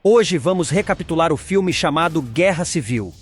Hoje vamos recapitular o filme chamado Guerra Civil.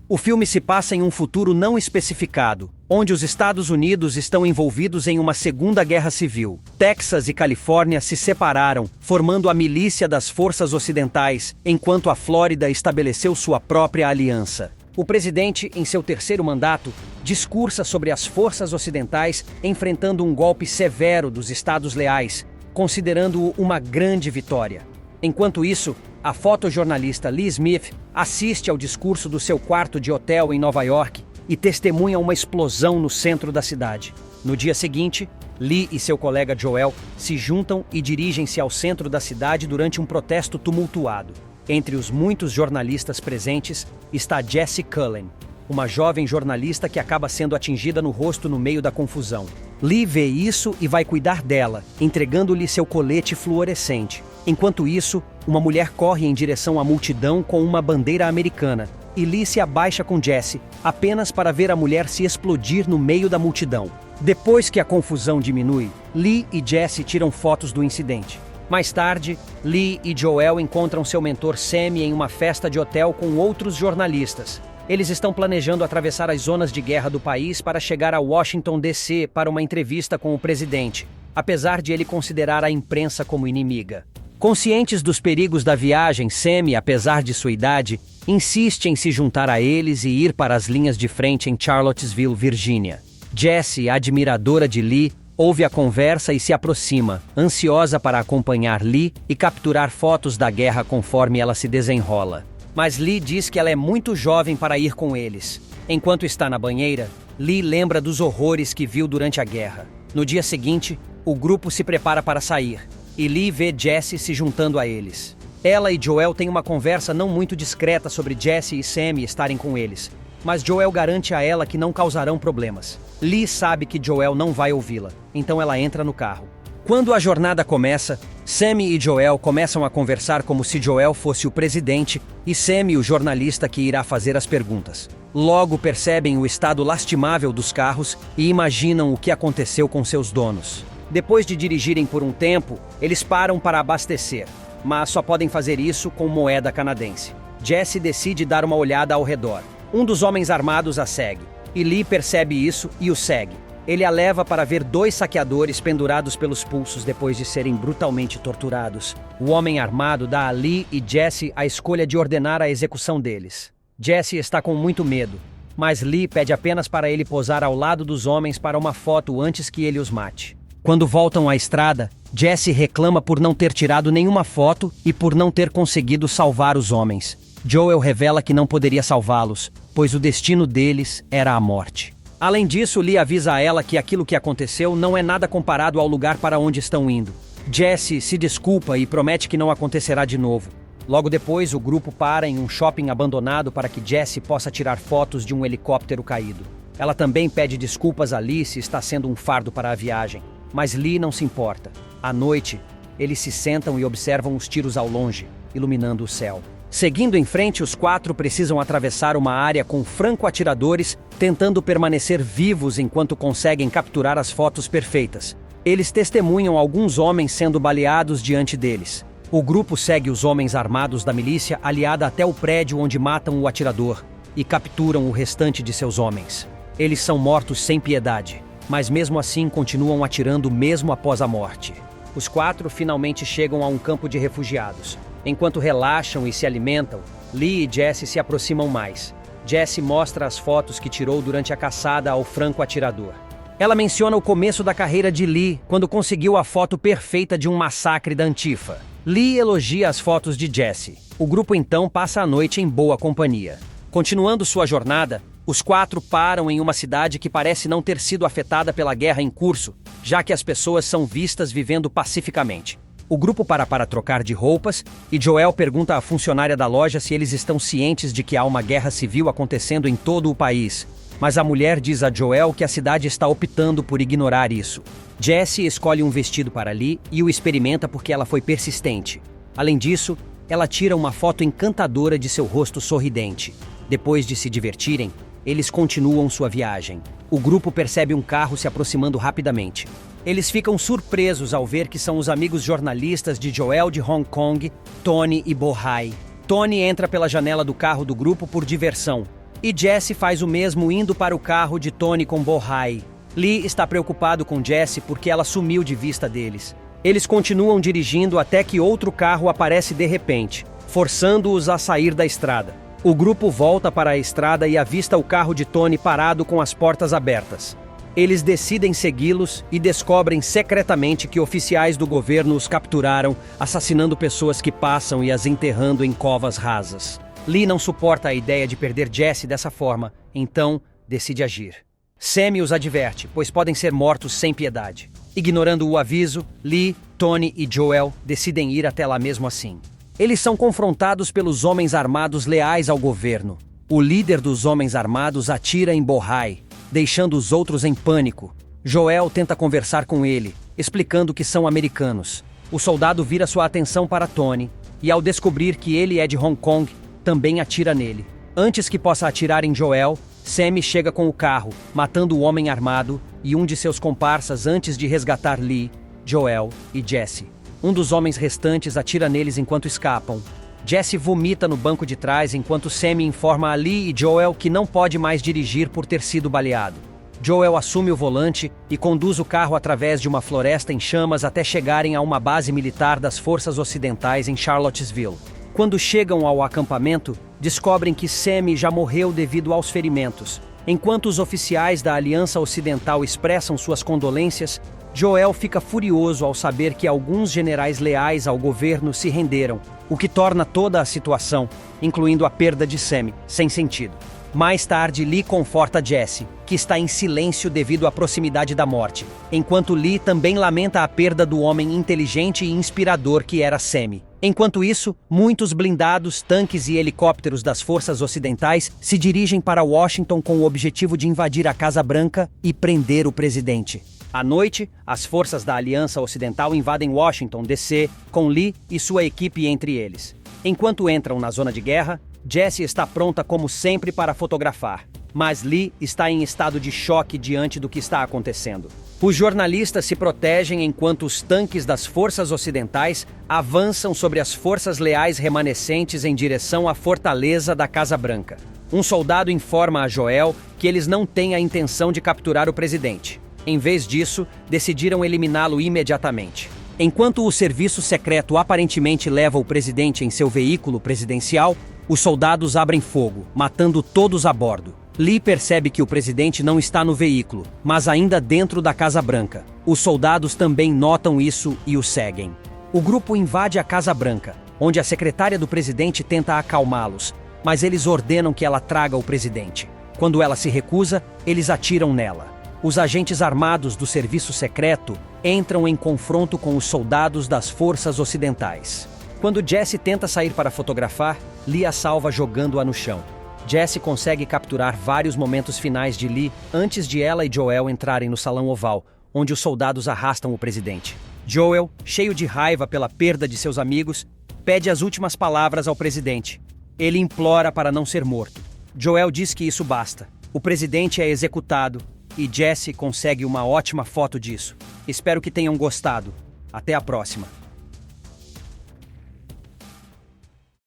O filme se passa em um futuro não especificado, onde os Estados Unidos estão envolvidos em uma segunda guerra civil. Texas e Califórnia se separaram, formando a milícia das forças ocidentais, enquanto a Flórida estabeleceu sua própria aliança. O presidente, em seu terceiro mandato, discursa sobre as forças ocidentais enfrentando um golpe severo dos Estados Leais, considerando-o uma grande vitória. Enquanto isso, a fotojornalista Lee Smith assiste ao discurso do seu quarto de hotel em Nova York e testemunha uma explosão no centro da cidade. No dia seguinte, Lee e seu colega Joel se juntam e dirigem-se ao centro da cidade durante um protesto tumultuado. Entre os muitos jornalistas presentes está Jessie Cullen, uma jovem jornalista que acaba sendo atingida no rosto no meio da confusão. Lee vê isso e vai cuidar dela, entregando-lhe seu colete fluorescente. Enquanto isso, uma mulher corre em direção à multidão com uma bandeira americana, e Lee se abaixa com Jessie, apenas para ver a mulher se explodir no meio da multidão. Depois que a confusão diminui, Lee e Jessie tiram fotos do incidente. Mais tarde, Lee e Joel encontram seu mentor Sammy em uma festa de hotel com outros jornalistas. Eles estão planejando atravessar as zonas de guerra do país para chegar a Washington, D.C. para uma entrevista com o presidente, apesar de ele considerar a imprensa como inimiga. Conscientes dos perigos da viagem, Sammy, apesar de sua idade, insiste em se juntar a eles e ir para as linhas de frente em Charlottesville, Virgínia. Jessie, admiradora de Lee, ouve a conversa e se aproxima, ansiosa para acompanhar Lee e capturar fotos da guerra conforme ela se desenrola. Mas Lee diz que ela é muito jovem para ir com eles. Enquanto está na banheira, Lee lembra dos horrores que viu durante a guerra. No dia seguinte, o grupo se prepara para sair, e Lee vê Jessie se juntando a eles. Ela e Joel têm uma conversa não muito discreta sobre Jessie e Sammy estarem com eles, mas Joel garante a ela que não causarão problemas. Lee sabe que Joel não vai ouvi-la, então ela entra no carro. Quando a jornada começa, Sammy e Joel começam a conversar como se Joel fosse o presidente e Sammy o jornalista que irá fazer as perguntas. Logo percebem o estado lastimável dos carros e imaginam o que aconteceu com seus donos. Depois de dirigirem por um tempo, eles param para abastecer, mas só podem fazer isso com moeda canadense. Jessie decide dar uma olhada ao redor. Um dos homens armados a segue, e Lee percebe isso e o segue. Ele a leva para ver dois saqueadores pendurados pelos pulsos depois de serem brutalmente torturados. O homem armado dá a Lee e Jessie a escolha de ordenar a execução deles. Jessie está com muito medo, mas Lee pede apenas para ele posar ao lado dos homens para uma foto antes que ele os mate. Quando voltam à estrada, Jessie reclama por não ter tirado nenhuma foto e por não ter conseguido salvar os homens. Joel revela que não poderia salvá-los, pois o destino deles era a morte. Além disso, Lee avisa a ela que aquilo que aconteceu não é nada comparado ao lugar para onde estão indo. Jessie se desculpa e promete que não acontecerá de novo. Logo depois, o grupo para em um shopping abandonado para que Jessie possa tirar fotos de um helicóptero caído. Ela também pede desculpas a Lee se está sendo um fardo para a viagem, mas Lee não se importa. À noite, eles se sentam e observam os tiros ao longe, iluminando o céu. Seguindo em frente, os quatro precisam atravessar uma área com franco-atiradores, tentando permanecer vivos enquanto conseguem capturar as fotos perfeitas. Eles testemunham alguns homens sendo baleados diante deles. O grupo segue os homens armados da milícia aliada até o prédio onde matam o atirador e capturam o restante de seus homens. Eles são mortos sem piedade, mas mesmo assim continuam atirando mesmo após a morte. Os quatro finalmente chegam a um campo de refugiados. Enquanto relaxam e se alimentam, Lee e Jessie se aproximam mais. Jessie mostra as fotos que tirou durante a caçada ao franco-atirador. Ela menciona o começo da carreira de Lee, quando conseguiu a foto perfeita de um massacre da Antifa. Lee elogia as fotos de Jessie. O grupo então passa a noite em boa companhia. Continuando sua jornada, os quatro param em uma cidade que parece não ter sido afetada pela guerra em curso, já que as pessoas são vistas vivendo pacificamente. O grupo para trocar de roupas e Joel pergunta à funcionária da loja se eles estão cientes de que há uma guerra civil acontecendo em todo o país. Mas a mulher diz a Joel que a cidade está optando por ignorar isso. Jessie escolhe um vestido para Lee e o experimenta porque ela foi persistente. Além disso, ela tira uma foto encantadora de seu rosto sorridente. Depois de se divertirem, eles continuam sua viagem. O grupo percebe um carro se aproximando rapidamente. Eles ficam surpresos ao ver que são os amigos jornalistas de Joel de Hong Kong, Tony e Bo-hai. Tony entra pela janela do carro do grupo por diversão, e Jesse faz o mesmo indo para o carro de Tony com Bo-hai. Lee está preocupado com Jesse porque ela sumiu de vista deles. Eles continuam dirigindo até que outro carro aparece de repente, forçando-os a sair da estrada. O grupo volta para a estrada e avista o carro de Tony parado com as portas abertas. Eles decidem segui-los e descobrem secretamente que oficiais do governo os capturaram, assassinando pessoas que passam e as enterrando em covas rasas. Lee não suporta a ideia de perder Jesse dessa forma, então decide agir. Sammy os adverte, pois podem ser mortos sem piedade. Ignorando o aviso, Lee, Tony e Joel decidem ir até lá mesmo assim. Eles são confrontados pelos homens armados leais ao governo. O líder dos homens armados atira em Bo-hai, deixando os outros em pânico. Joel tenta conversar com ele, explicando que são americanos. O soldado vira sua atenção para Tony, e ao descobrir que ele é de Hong Kong, também atira nele. Antes que possa atirar em Joel, Sammy chega com o carro, matando o homem armado e um de seus comparsas antes de resgatar Lee, Joel e Jesse. Um dos homens restantes atira neles enquanto escapam. Jesse vomita no banco de trás enquanto Sammy informa a Lee e Joel que não pode mais dirigir por ter sido baleado. Joel assume o volante e conduz o carro através de uma floresta em chamas até chegarem a uma base militar das forças ocidentais em Charlottesville. Quando chegam ao acampamento, descobrem que Sammy já morreu devido aos ferimentos. Enquanto os oficiais da Aliança Ocidental expressam suas condolências, Joel fica furioso ao saber que alguns generais leais ao governo se renderam, o que torna toda a situação, incluindo a perda de Sammy, sem sentido. Mais tarde, Lee conforta Jesse, que está em silêncio devido à proximidade da morte, enquanto Lee também lamenta a perda do homem inteligente e inspirador que era Sammy. Enquanto isso, muitos blindados, tanques e helicópteros das forças ocidentais se dirigem para Washington com o objetivo de invadir a Casa Branca e prender o presidente. À noite, as forças da Aliança Ocidental invadem Washington, D.C., com Lee e sua equipe entre eles. Enquanto entram na zona de guerra, Jesse está pronta como sempre para fotografar, mas Lee está em estado de choque diante do que está acontecendo. Os jornalistas se protegem enquanto os tanques das forças ocidentais avançam sobre as forças leais remanescentes em direção à fortaleza da Casa Branca. Um soldado informa a Joel que eles não têm a intenção de capturar o presidente. Em vez disso, decidiram eliminá-lo imediatamente. Enquanto o serviço secreto aparentemente leva o presidente em seu veículo presidencial, os soldados abrem fogo, matando todos a bordo. Lee percebe que o presidente não está no veículo, mas ainda dentro da Casa Branca. Os soldados também notam isso e o seguem. O grupo invade a Casa Branca, onde a secretária do presidente tenta acalmá-los, mas eles ordenam que ela traga o presidente. Quando ela se recusa, eles atiram nela. Os agentes armados do serviço secreto entram em confronto com os soldados das forças ocidentais. Quando Jesse tenta sair para fotografar, Lee a salva jogando-a no chão. Jesse consegue capturar vários momentos finais de Lee antes de ela e Joel entrarem no salão oval, onde os soldados arrastam o presidente. Joel, cheio de raiva pela perda de seus amigos, pede as últimas palavras ao presidente. Ele implora para não ser morto. Joel diz que isso basta. O presidente é executado e Jesse consegue uma ótima foto disso. Espero que tenham gostado. Até a próxima.